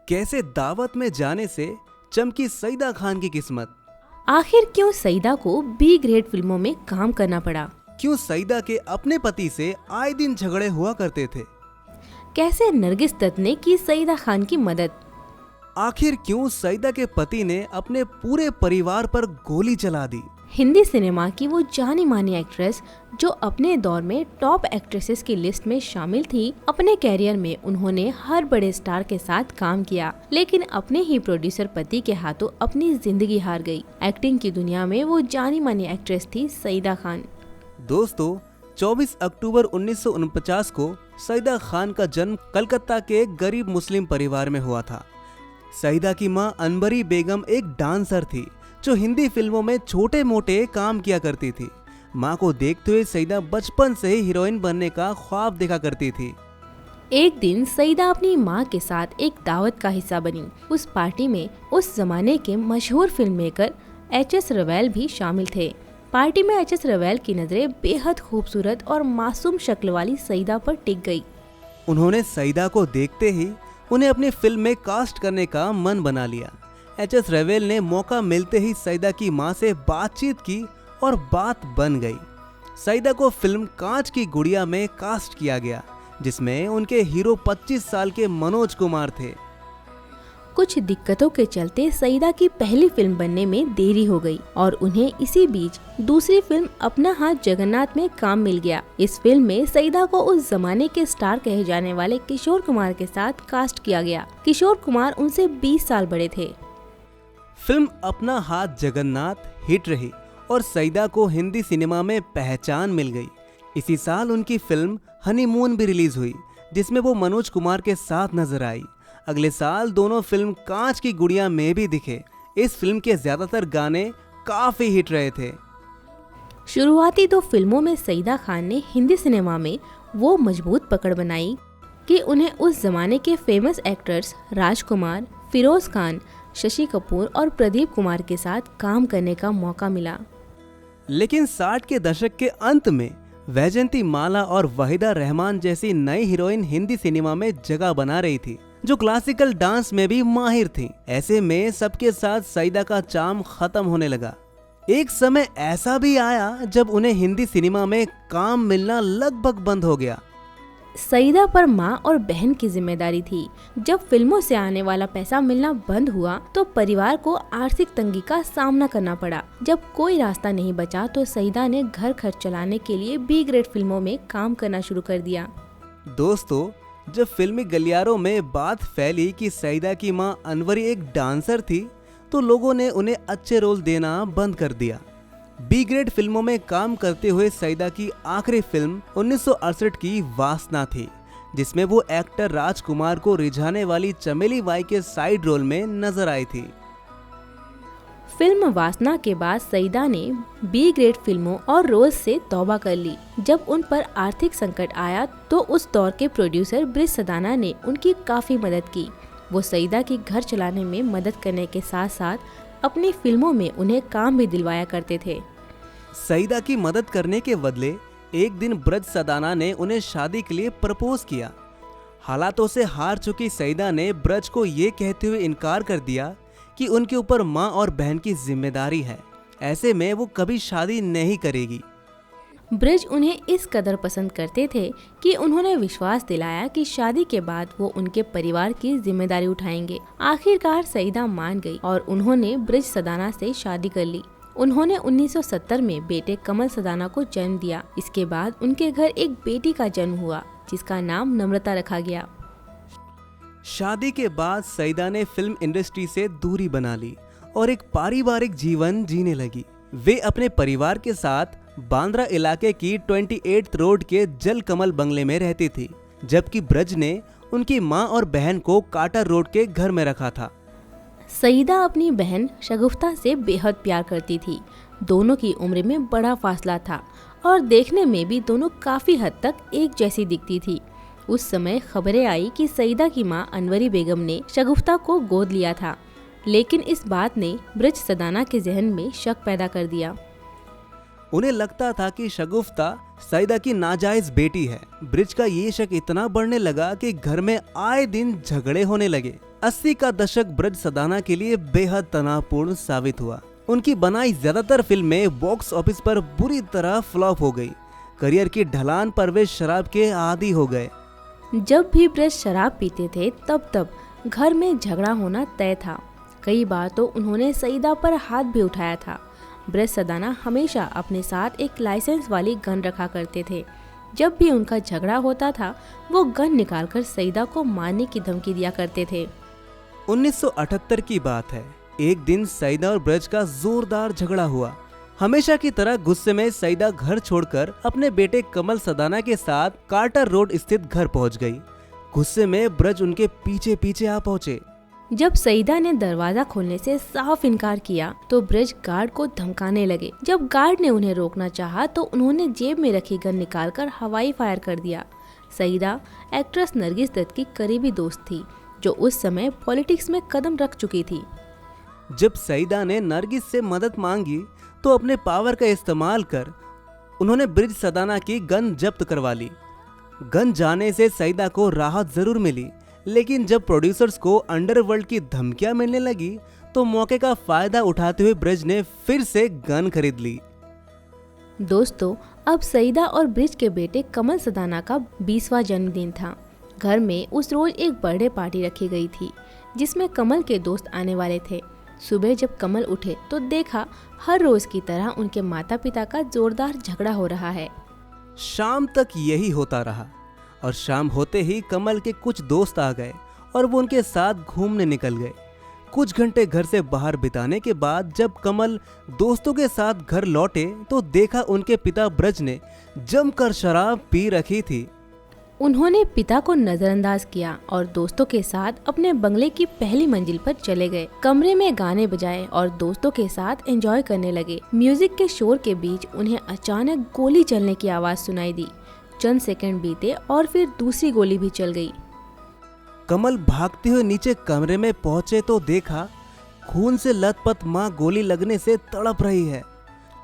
कैसे दावत में जाने से चमकी सईदा खान की किस्मत। आखिर क्यों सईदा को बी ग्रेड फिल्मों में काम करना पड़ा। क्यों सईदा के अपने पति से आए दिन झगड़े हुआ करते थे। कैसे नरगिस दत्त ने की सईदा खान की मदद। आखिर क्यों सईदा के पति ने अपने पूरे परिवार पर गोली चला दी। हिंदी सिनेमा की वो जानी मानी एक्ट्रेस जो अपने दौर में टॉप एक्ट्रेसेस की लिस्ट में शामिल थी, अपने कैरियर में उन्होंने हर बड़े स्टार के साथ काम किया, लेकिन अपने ही प्रोड्यूसर पति के हाथों अपनी जिंदगी हार गई। एक्टिंग की दुनिया में वो जानी मानी एक्ट्रेस थी सईदा खान। दोस्तों, 24 अक्टूबर 1949 को सईदा खान का जन्म कलकत्ता के एक गरीब मुस्लिम परिवार में हुआ था। सईदा की मां अनबरी बेगम एक डांसर थी जो हिंदी फिल्मों में छोटे मोटे काम किया करती थी। मां को देखते हुए सईदा बचपन से ही हीरोइन बनने का ख्वाब देखा करती थी। एक दिन सईदा अपनी मां के साथ एक दावत का हिस्सा बनी। उस पार्टी में उस जमाने के मशहूर फिल्म मेकर एच.एस. रवेल भी शामिल थे। पार्टी में एच.एस. रवेल की नजरें बेहद खूबसूरत और मासूम शक्ल वाली सईदा पर टिक गई। उन्होंने सईदा को देखते ही उन्हें अपनी फिल्म में कास्ट करने का मन बना लिया। एच.एस. रवेल ने मौका मिलते ही सईदा की मां से बातचीत की और बात बन गई। सईदा को फिल्म कांच की गुड़िया में कास्ट किया गया, जिसमें उनके हीरो 25 साल के मनोज कुमार थे। कुछ दिक्कतों के चलते सईदा की पहली फिल्म बनने में देरी हो गई और उन्हें इसी बीच दूसरी फिल्म अपना हाथ जगन्नाथ में काम मिल गया। इस फिल्म में सईदा को उस जमाने के स्टार कहे जाने वाले किशोर कुमार के साथ कास्ट किया गया। किशोर कुमार उनसे 20 साल बड़े थे। फिल्म अपना हाथ जगन्नाथ हिट रही और सईदा को हिंदी सिनेमा में पहचान मिल गई। इसी साल उनकी फिल्म हनीमून भी रिलीज हुई, जिसमें वो मनोज कुमार के साथ नजर आई। अगले साल दोनों फिल्म कांच की गुड़िया में भी दिखे। इस फिल्म के ज्यादातर गाने काफी हिट रहे थे। शुरुआती 2 फिल्मों में सईदा खान ने हिंदी सिनेमा में वो मजबूत पकड़ बनाई कि उन्हें उस जमाने के फेमस एक्टर्स राजकुमार, फिरोज खान, शशि कपूर और प्रदीप कुमार के साथ काम करने का मौका मिला। लेकिन 60 के दशक के अंत में वैजयंती माला और वहीदा रहमान जैसी नई हीरोइन हिंदी सिनेमा में जगह बना रही थी, जो क्लासिकल डांस में भी माहिर थी। ऐसे में सबके साथ सईदा का चार्म खत्म होने लगा। एक समय ऐसा भी आया जब उन्हें हिंदी सिनेमा में काम मिलना लगभग बंद हो गया। सईदा पर माँ और बहन की जिम्मेदारी थी। जब फिल्मों से आने वाला पैसा मिलना बंद हुआ तो परिवार को आर्थिक तंगी का सामना करना पड़ा। जब कोई रास्ता नहीं बचा तो सईदा ने घर खर्च चलाने के लिए बी ग्रेड फिल्मों में काम करना शुरू कर दिया। दोस्तों, जब फिल्मी गलियारों में बात फैली कि सईदा की मां अनवरी एक डांसर थी, तो लोगों ने उन्हें अच्छे रोल देना बंद कर दिया। बी ग्रेड फिल्मों में काम करते हुए सईदा की आखिरी फिल्म 1968 की वासना थी, जिसमें वो एक्टर राजकुमार को रिझाने वाली चमेली बाई के साइड रोल में नजर आई थी। फिल्म वासना के बाद सईदा ने बी ग्रेड फिल्मों और रोल्स से तौबा कर ली। जब उन पर आर्थिक संकट आया तो उस दौर के प्रोड्यूसर ब्रिज सदाना ने उनकी काफी मदद की। वो सईदा की घर चलाने में मदद करने के साथ साथ अपनी फिल्मों में उन्हें काम भी दिलवाया करते थे। सईदा की मदद करने के बदले एक दिन ब्रज सदाना ने उन्हें शादी के लिए प्रपोज किया। हालातों से हार चुकी सईदा ने ब्रज को ये कहते हुए इनकार कर दिया कि उनके ऊपर माँ और बहन की जिम्मेदारी है, ऐसे में वो कभी शादी नहीं करेगी। ब्रिज उन्हें इस कदर पसंद करते थे कि उन्होंने विश्वास दिलाया कि शादी के बाद वो उनके परिवार की जिम्मेदारी उठाएंगे। आखिरकार सईदा मान गई और उन्होंने ब्रिज सदाना से शादी कर ली। उन्होंने 1970 में बेटे कमल सदाना को जन्म दिया। इसके बाद उनके घर एक बेटी का जन्म हुआ, जिसका नाम नम्रता रखा गया। शादी के बाद सईदा ने फिल्म इंडस्ट्री से दूरी बना ली और एक पारिवारिक जीवन जीने लगी। वे अपने परिवार के साथ बांद्रा इलाके की 28th रोड के जल कमल बंगले में रहती थी, जबकि ब्रज ने उनकी मां और बहन को काटर रोड के घर में रखा था। सईदा अपनी बहन शगुफ्ता से बेहद प्यार करती थी। दोनों की उम्र में बड़ा फासला था और देखने में भी दोनों काफी हद तक एक जैसी दिखती थी। उस समय खबरें आई कि सईदा की मां अनवरी बेगम ने शगुफ्ता को गोद लिया था, लेकिन इस बात ने ब्रिज सदाना के जहन में शक पैदा कर दिया। उन्हें लगता था कि शगुफ्ता सईदा की नाजायज बेटी है। ब्रिज का ये शक इतना बढ़ने लगा कि घर में आए दिन झगड़े होने लगे। 80 का दशक ब्रज सदाना के लिए बेहद तनावपूर्ण साबित हुआ। उनकी बनाई ज्यादातर फिल्में बॉक्स ऑफिस पर बुरी तरह फ्लॉप हो गई। करियर की ढलान पर वे शराब के आदी हो गए। जब भी ब्रज शराब पीते थे तब घर में झगड़ा होना तय था। कई बार तो उन्होंने सईदा पर हाथ भी उठाया था। ब्रज सदाना हमेशा अपने साथ एक लाइसेंस वाली गन रखा करते थे। जब भी उनका झगड़ा होता था वो गन निकालकर सईदा को मारने की धमकी दिया करते थे। 1978 की बात है। एक दिन सईदा और ब्रज का जोरदार झगड़ा हुआ। हमेशा की तरह गुस्से में सईदा घर छोड़कर अपने बेटे कमल सदाना के साथ कार्टर रोड स्थित घर पहुंच गई। गुस्से में ब्रज उनके पीछे पीछे आ पहुंचे। जब सईदा ने दरवाजा खोलने से साफ इनकार किया तो ब्रज गार्ड को धमकाने लगे। जब गार्ड ने उन्हें रोकना चाहा तो उन्होंने जेब में रखी गन निकालकर हवाई फायर कर दिया। सईदा एक्ट्रेस नरगिस दत्त की करीबी दोस्त थी जो उस समय पॉलिटिक्स में कदम रख चुकी थी। जब सईदा ने नरगिस से मदद मांगी तो अपने पावर का इस्तेमाल कर उन्होंने ब्रज सदाना की गन जब्त करवा ली। गन जाने से सईदा को राहत जरूर मिली, लेकिन जब प्रोड्यूसर्स को अंडरवर्ल्ड की धमकियां मिलने लगी तो मौके का फायदा उठाते हुए ब्रज ने फिर से गन खरीद ली। दोस्तों, अब सईदा और ब्रज के बेटे कमल सदाना का 20वां जन्मदिन था। घर में उस रोज एक बर्थडे पार्टी रखी गई थी जिसमें कमल के दोस्त आने वाले थे। सुबह जब कमल उठे तो देखा हर रोज की तरह उनके माता पिता का जोरदार झगड़ा हो रहा है। शाम तक यही होता रहा और शाम होते ही कमल के कुछ दोस्त आ गए और वो उनके साथ घूमने निकल गए। कुछ घंटे घर से बाहर बिताने के बाद जब कमल दोस्तों के साथ घर लौटे तो देखा उनके पिता ब्रज ने जमकर शराब पी रखी थी। उन्होंने पिता को नजरअंदाज किया और दोस्तों के साथ अपने बंगले की पहली मंजिल पर चले गए। कमरे में गाने बजाए और दोस्तों के साथ एंजॉय करने लगे। म्यूजिक के शोर के बीच उन्हें अचानक गोली चलने की आवाज सुनाई दी। चंद सेकंड बीते और फिर दूसरी गोली भी चल गई। कमल भागते हुए नीचे कमरे में पहुंचे तो देखा खून से लथपथ माँ गोली लगने से तड़प रही है।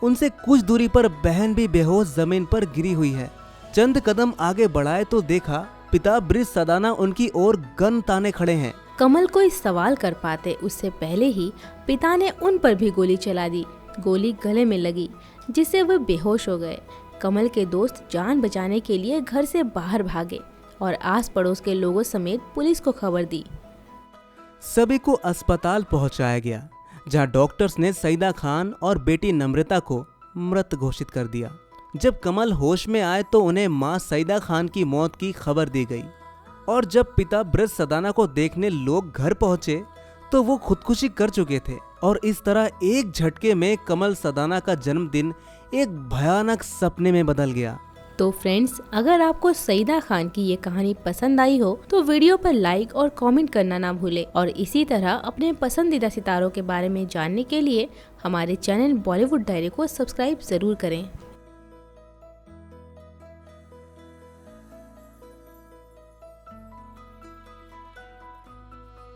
उनसे कुछ दूरी पर बहन भी बेहोश जमीन पर गिरी हुई है। चंद कदम आगे बढ़ाए तो देखा पिता ब्रज सदाना उनकी ओर गन ताने खड़े हैं। कमल कोई सवाल कर पाते उससे पहले ही पिता ने उन पर भी गोली चला दी। गोली गले में लगी जिससे वे बेहोश हो गए। कमल के दोस्त जान बचाने के लिए घर से बाहर भागे और आस पड़ोस के लोगों समेत पुलिस को खबर दी। सभी को अस्पताल पहुंचाया गया जहां डॉक्टर्स ने सईदा खान और बेटी नम्रता को मृत घोषित कर दिया। जब कमल होश में आए तो उन्हें मां सईदा खान की मौत की खबर दी गई और जब पिता ब्रज सदाना को देखने लोग घर पहुंचे तो वो खुदकुशी कर चुके थे और इस तरह एक झटके में कमल सदाना का जन्मदिन एक भयानक सपने में बदल गया। तो फ्रेंड्स, अगर आपको सईदा खान की ये कहानी पसंद आई हो तो वीडियो पर लाइक और कमेंट करना ना भूले और इसी तरह अपने पसंदीदा सितारों के बारे में जानने के लिए हमारे चैनल बॉलीवुड डायरी को सब्सक्राइब जरूर करें।